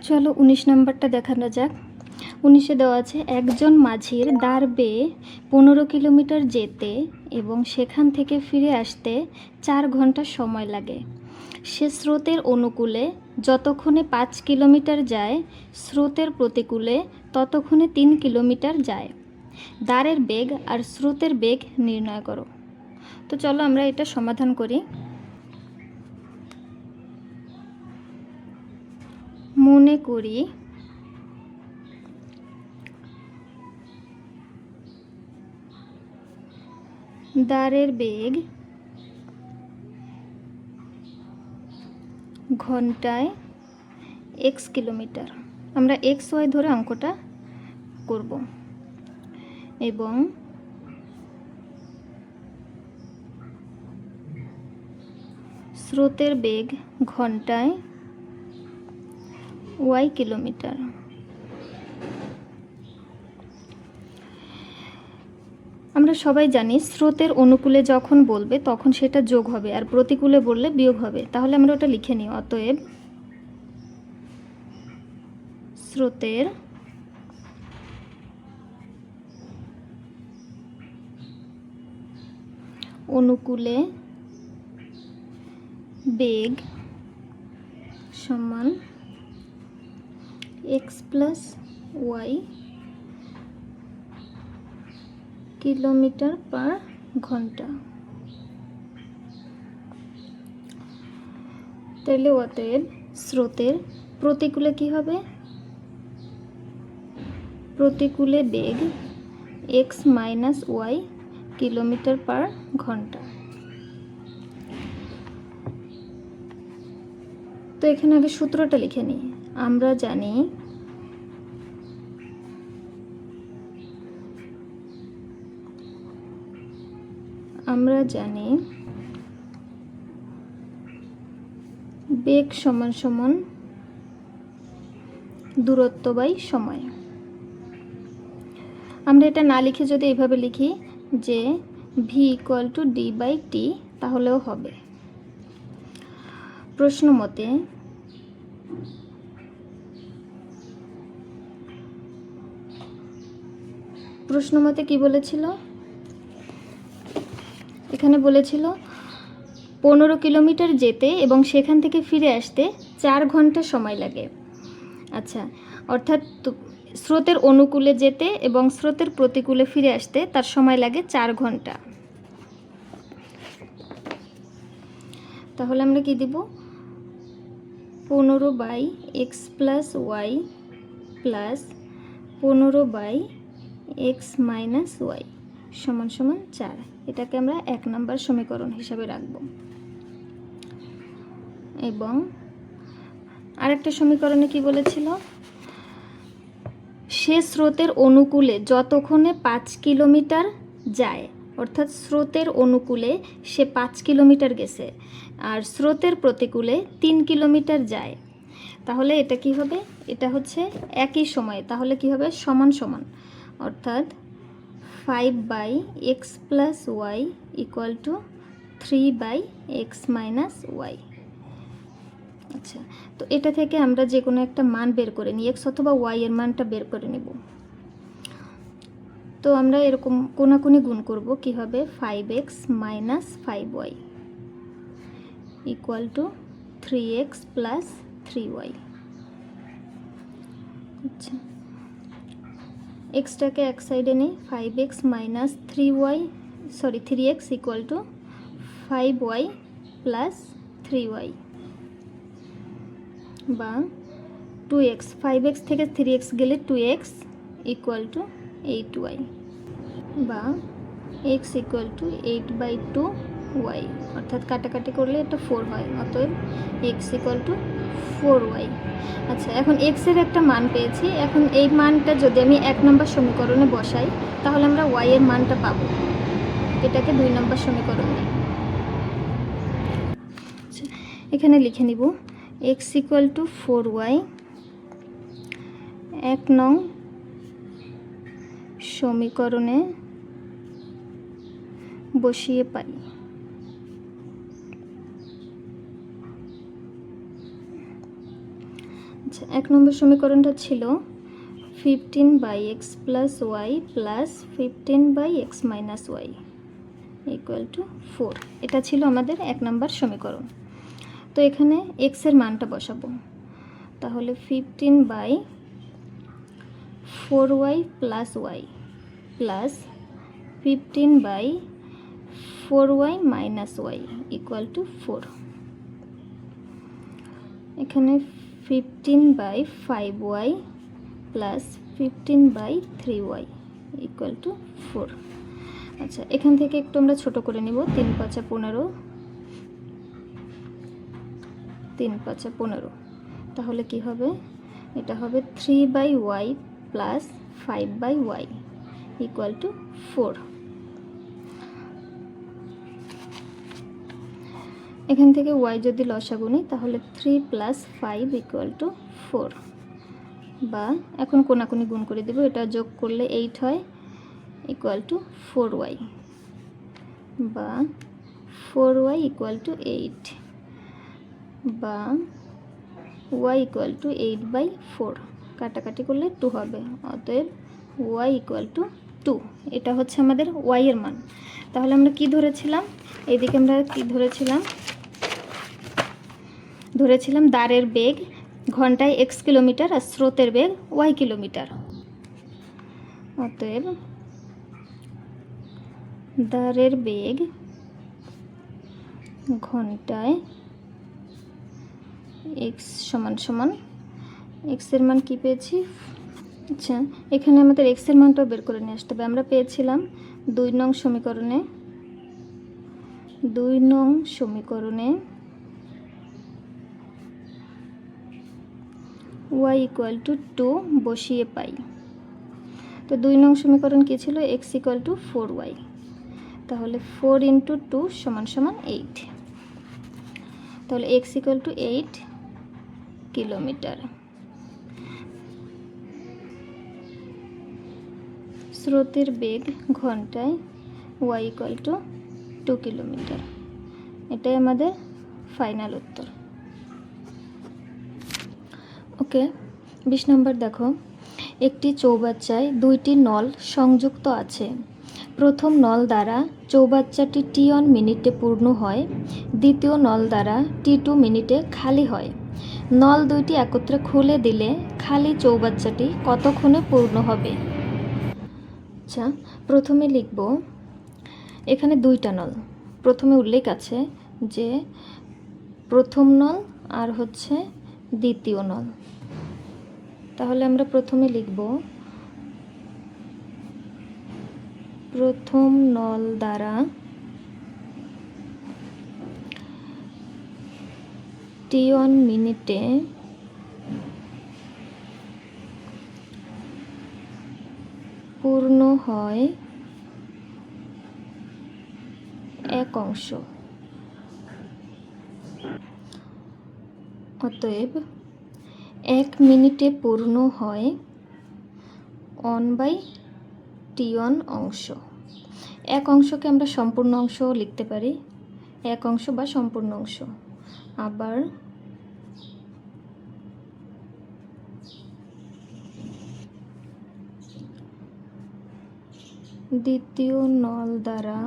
চলো 19 নম্বরটা দেখানো যাক। 19-এ দেওয়া আছে একজন মাঝির দাঁড় বেয়ে 15 কিলোমিটার যেতে এবং সেখান থেকে ফিরে আসতে 4 ঘন্টা সময় লাগে। সে স্রোতের অনুকূলে যতক্ষণে 5 কিলোমিটার যায়, স্রোতের প্রতিকূলে ততক্ষণে 3 কিলোমিটার যায়। দাঁড়ের বেগ আর স্রোতের বেগ নির্ণয় করো। তো চলো আমরা এটা সমাধান করি। মনে করি দাঁড়ের বেগ ঘন্টায় x কিলোমিটার। আমরা xy ধরে অঙ্কটা করব এবং স্রোতের বেগ ঘন্টায় y কিলোমিটার। আমরা সবাই জানি স্রোতের অনুকূলে যখন বলবে তখন সেটা যোগ হবে, আর প্রতিকূলে বললে বিয়োগ হবে। তাহলে আমরা ওটা লিখে নিই। অতএব স্রোতের অনুকূলে বেগ সমান x প্লাস y কিলোমিটার পার ঘন্টা। তাহলে অতএব স্রোতের প্রতিকূলে কি হবে? প্রতিকূলে বেগ x মাইনাস y কিলোমিটার পার ঘন্টা। তো এখানে আগে সূত্রটা লিখে নিই। আমরা জানি বেগ সমান সমান দূরত্ব বাই সময়। আমরা এটা না লিখে যদি এইভাবে লিখি যে v equal to d by t, তাহলেও হবে। প্রশ্ন মতে কি বলেছিল? এখানে বলেছিল 15 কিলোমিটার যেতে এবং সেখান থেকে ফিরে আসতে 4 ঘন্টা সময় লাগে। আচ্ছা, অর্থাৎ স্রোতের অনুকূলে যেতে এবং স্রোতের প্রতিকূলে ফিরে আসতে তার সময় লাগে 4 ঘন্টা। তাহলে আমরা কি দিব? 15 by x plus y plus 15 by x minus y সমান সমান 4। এটাকে আমরা 1 নম্বর সমীকরণ হিসাবে রাখব। এবং আরেকটা সমীকরণে কি বলেছিল? সে স্রোতের অনুকূলে যতক্ষণে 5 কিলোমিটার যায়, অর্থাৎ স্রোতের অনুকূলে সে 5 কিলোমিটার গেছে আর স্রোতের প্রতিকূলে 3 কিলোমিটার যায়। তাহলে এটা কি হবে? এটা হচ্ছে একই সময়ে। তাহলে কি হবে? সমান সমান, অর্থাৎ 5 by x plus y equal to 3 by x minus y. আচ্ছা, তো এটা থেকে আমরা যে কোনো একটা মান বের করে নিই, এক্স অথবা ওয়াই এর মানটা বের করে নেব। তো আমরা এরকম কোনাকুনি গুণ করব। কি হবে? 5x minus 5y equal to 3x plus 3y। আচ্ছা, এক্সটাকে এক সাইডে নেই। 5x minus 3x equal to 5y plus 3y বা 2x। 5x থেকে 3x গেলে 2x ইকুয়াল টু 8y বা x ইকুয়াল টু 8/2y, অর্থাৎ কাটাকাটি করলে এটা 4 হয়। অতএব x ইকুয়াল টু 4y। আচ্ছা, এখন x এর একটা মান পেয়েছি। এখন এই মানটা যদি আমি 1 নম্বর সমীকরণে বসাই তাহলে আমরা y এর মানটা পাবো। এটাকে 2 নম্বর সমীকরণ দিই। আচ্ছা, এখানে লিখে নিব x ইকুয়াল টু 4y 1 নং সমীকরণে বসিয়ে পাই। আচ্ছা, 1 নম্বর সমীকরণটা ছিল 15/x + y + 15/x - y = 4। এটা ছিল আমাদের 1 নম্বর সমীকরণ। তো এখানে x এর মানটা বসাবো। তাহলে 15/4y + y + 15/4y - y = 4। এখানে 15/5y + 15/3y = 4। আচ্ছা, এখান থেকে একটু আমরা ছোট করে নিব। 3 × 5 = 15, 3 × 5 = 15। তাহলে কি হবে? এটা হবে 3/y + 5/y = 4। এখান থেকে y যদি লসাগু নিই তাহলে 3 + 5 = 4, বা এখন কোনাকুনি গুণ করে দেব। এটা যোগ করলে 8 হয় = 4y, বা 4y = 8, বা y = 8/4। কাটাকাটি করলে 2 হবে। অতএব y = 2। এটা হচ্ছে আমাদের y এর মান। তাহলে আমরা কি ধরেছিলাম? এইদিকে আমরা কি ধরেছিলাম? দাঁড়ের বেগ ঘন্টায় x কিলোমিটার আর স্রোতের বেগ y কিলোমিটার। অতএব দাঁড়ের বেগ ঘন্টায় x x এর মান কি পেয়েছি? আচ্ছা, এখানে আমাদের x এর মানটাও বের করে নিয়ে আসতে হবে। আমরা পেয়েছিলাম 2 নং সমীকরণে y = 2 বসিয়ে পাই। তো 2 নং সমীকরণ কী ছিল? x = 4y। তাহলে 4 × 2 = 8। তাহলে x = 8 কিলোমিটার। স্রোতের বেগ ঘন্টায় y = 2 কিলোমিটার। এটাই আমাদের ফাইনাল উত্তর। ওকে, 20 নম্বর দেখো। একটি চৌবাচ্চায় 2টি নল সংযুক্ত আছে। প্রথম নল দ্বারা চৌবাচ্চাটি t1 মিনিটে পূর্ণ হয়, দ্বিতীয় নল দ্বারা t2 মিনিটে খালি হয়। নল দুইটি একত্রে খুলে দিলে খালি চৌবাচ্চাটি কতক্ষণে পূর্ণ হবে? আচ্ছা, প্রথমে লিখব, এখানে 2টা নল। প্রথমে উল্লেখ আছে যে প্রথম নল আর হচ্ছে দ্বিতীয় নল। তাহলে আমরা প্রথমে লিখব, প্রথম নল দ্বারা t1 মিনিটে পূর্ণ হয় 1 অংশ। অতএব 1 মিনিটে পূর্ণ হয় 1/t1 অংশ। 1 অংশকে আমরা সম্পূর্ণ অংশ লিখতে পারি, 1 অংশ বা সম্পূর্ণ অংশ। আবার দ্বিতীয় নল দ্বারা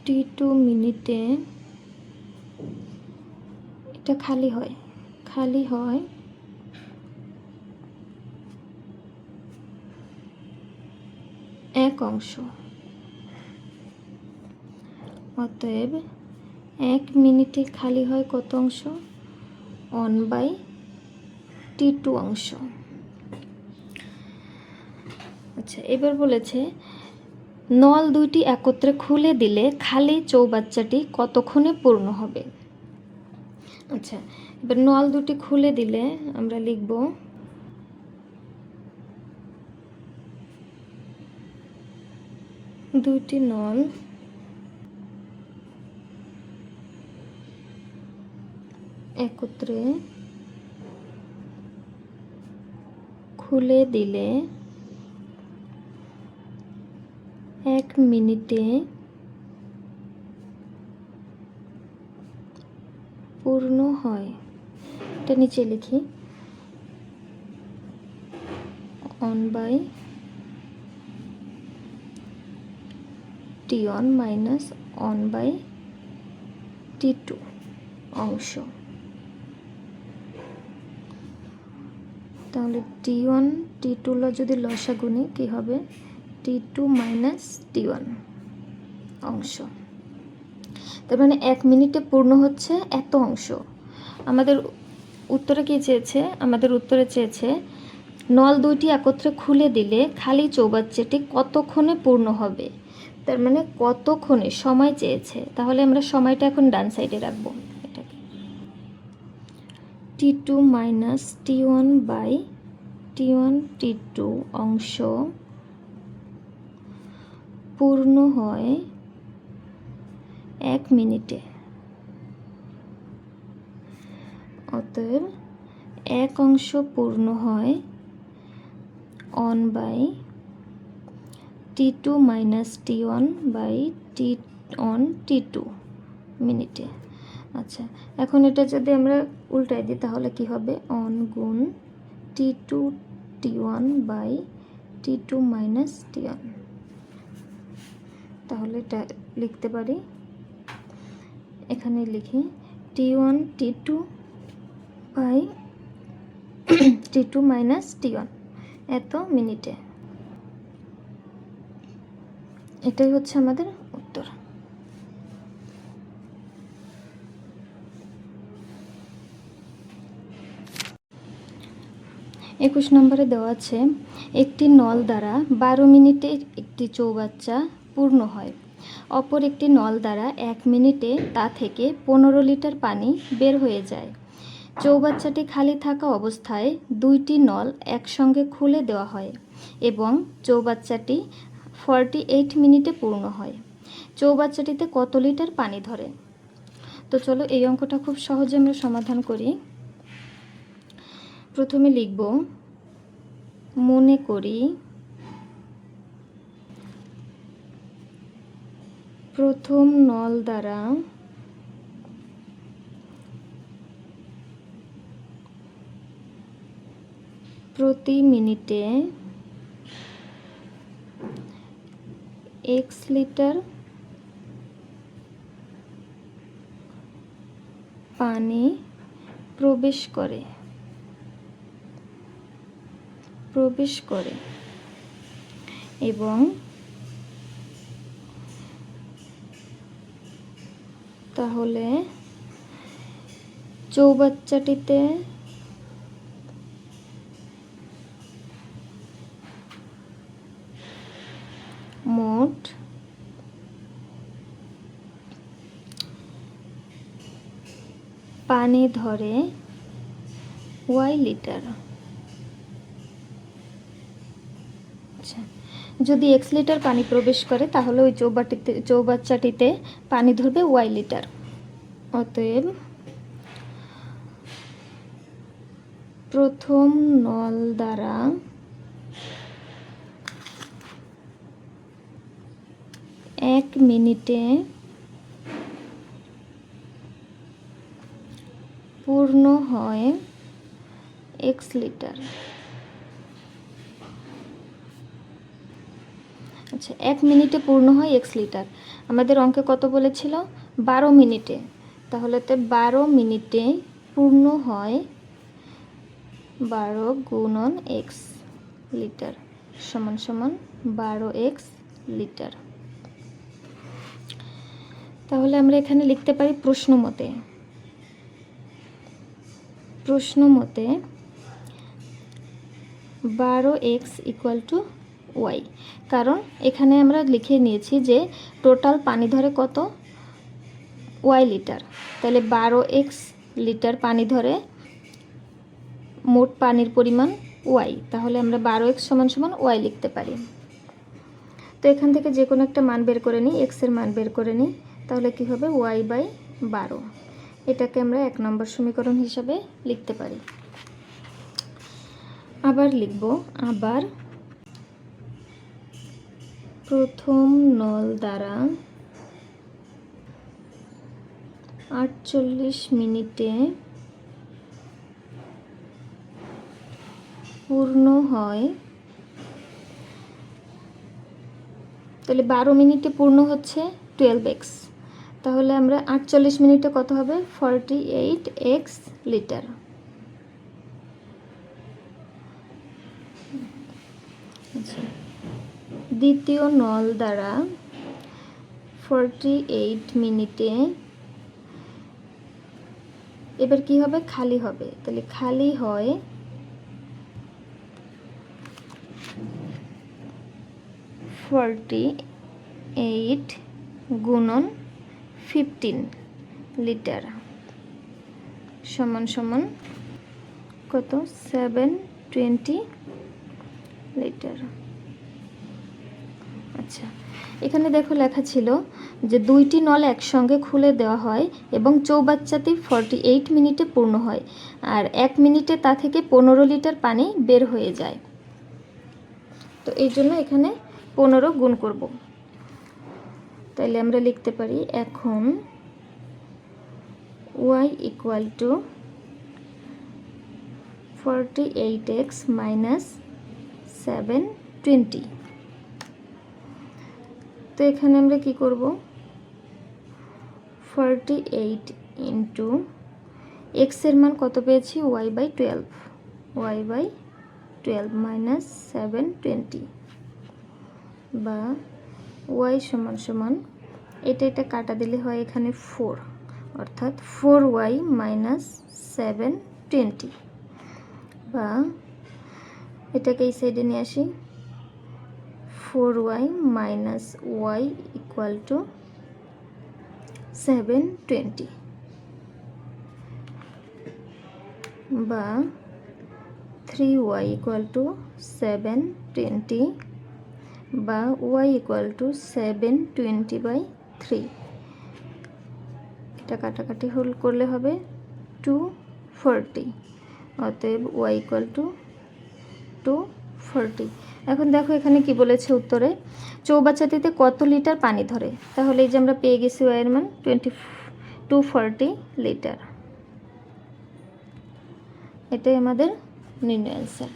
t2 মিনিটে এটা খালি হয় 1 অংশ। অতএব 1 মিনিটে খালি হয় কত অংশ? 1/t2 অংশ। আচ্ছা, এবার বলেছে নল দুইটি একত্রে খুলে দিলে খালি চৌবাচ্চাটি কতক্ষণে পূর্ণ হবে? আচ্ছা, এবার নল দুটি খুলে দিলে আমরা লিখব, দুইটি নল একত্রে খুলে দিলে 1 মিনিটে পূর্ণ হয়, এটা নিচে লিখি, 1/T1 মাইনাস 1/T2 অংশ। তাহলে T1 T2 যদি লসাগু নিই কী হবে, T2 মাইনাস T1 অংশ। তার মানে 1 মিনিটে পূর্ণ হচ্ছে এত অংশ। আমাদের উত্তরে কী চেয়েছে, আমাদের উত্তরে চেয়েছে নল দুইটি একত্রে খুলে দিলে খালি চৌবাচ্চাটি কতক্ষণে পূর্ণ হবে। তার মানে কতক্ষণে সময় চেয়েছে, তাহলে আমরা সময়টা এখন ডান সাইডে রাখবো। এটাকে T2 minus T1 by T1 T2 অংশ পূর্ণ হয় 1 মিনিটে। অতএব 1 অংশ পূর্ণ হয় 1/T2 minus T1 by T1 T2 মিনিটে। আচ্ছা, এখন এটা যদি আমরা উল্টাই দিই তাহলে কি হবে, 1 গুণ T2 T1 by T2 minus T1। তাহলে এটা লিখতে পারি, এখানে লিখি T1 T2 by T2 minus T1 এত মিনিটে। এটাই হচ্ছে আমাদের উত্তর। একুশ নম্বরে দেওয়া আছে একটি নল দ্বারা 12 মিনিটে একটি চৌবাচ্চা পূর্ণ হয়, অপর একটি নল দ্বারা 1 মিনিটে তা থেকে 15 লিটার পানি বের হয়ে যায়। চৌবাচ্চাটি খালি থাকা অবস্থায় দুইটি নল একসঙ্গে খুলে দেওয়া হয় এবং চৌবাচ্চাটি 48 মিনিটে পূর্ণ হয়। চৌবাচ্চাটিতে কত লিটার পানি ধরে? তো চলো এই অঙ্কটা খুব সহজে আমরা সমাধান করি। প্রথমে লিখব, মনে করি প্রথম নল দ্বারা প্রতি মিনিটে x লিটার পানি প্রবেশ করে এবং তাহলে চৌবাচ্চাটিতে মোট পানি ধরে y লিটার। আচ্ছা, যদি x লিটার পানি প্রবেশ করে তাহলে ওই চৌবাচ্চাটিতে পানি ধরবে y লিটার। অতএব প্রথম নল দ্বারা এক মিনিটে পূর্ণ হয় x লিটার। আচ্ছা, 1 মিনিটে পূর্ণ হয় x লিটার। আমাদের অঙ্কে কত বলেছিল, 12 মিনিটে। তাহলে তো 12 মিনিটে পূর্ণ হয় 12 গুণন x লিটার সমান সমান 12x লিটার। তাহলে আমরা এখানে লিখতে পারি প্রশ্ন মতে 12x ইকুয়াল টু y, কারণ এখানে আমরা লিখে নিয়েছি যে টোটাল পানি ধরে কত, y লিটার। তাহলে 12x লিটার পানি ধরে, মোট পানির পরিমাণ y, তাহলে আমরা 12x সমান সমান y লিখতে পারি। তো এখান থেকে যে কোনো একটা মান বের করে নিই, x এর মান বের করে নিই, তাহলে কি হবে y/12। এটাকে আমরা 1 নম্বর সমীকরণ হিসাবে লিখতে পারি। আবার লিখব, আবার প্রথম নল দ্বারা 48 মিনিটে পূর্ণ হয়, তাহলে 12 মিনিটে পূর্ণ হচ্ছে 12x, তাহলে আমরা 48 মিনিটে কত হবে 48x লিটার। আচ্ছা, দ্বিতীয় নল দ্বারা 48 মিনিটে এবার কি হবে, খালি হবে, তাহলে খালি হয় 48 গুণন 15 লিটার সমান সমান কত 720 লিটার। আচ্ছা, এখানে দেখো লেখা ছিল যে 2টি নল একসঙ্গে খুলে দেওয়া হয় এবং চৌবাচ্চাটি 48 মিনিটে পূর্ণ হয়, আর 1 মিনিটে তা থেকে 15 লিটার পানি বের হয়ে যায়। তো এই জন্য এখানে 15 গুণ করব। তাইলে আমরা লিখতে পারি এখন y equal to 48x minus 720। তো এখানে আমরা কি করব, 48 ইন্টু x এর মান কত পেয়েছি y বাই 12 মাইনাস 720 বা y সমান সমান এটা কাটা দিলে হয় এখানে 4, অর্থাৎ 4y মাইনাস 720 বা এটাকে এই সাইডে নিয়ে আসি 4y minus y equal to 720 বা 3y ইকুয়াল টু 720 বা y ইকুয়াল টু 720/3। এটা কাটাকাটি হোল করলে হবে 240, অতএব y ইকুয়াল টু 240। এখন দেখো এখানে কি বলেছে উত্তরে, চৌবাচ্চাটিতে কত লিটার পানি ধরে, তাহলে এই যে আমরা পেয়ে গেছি y এর মান 240 লিটার। এটাই আমাদের নির্ণয় অ্যান্সার।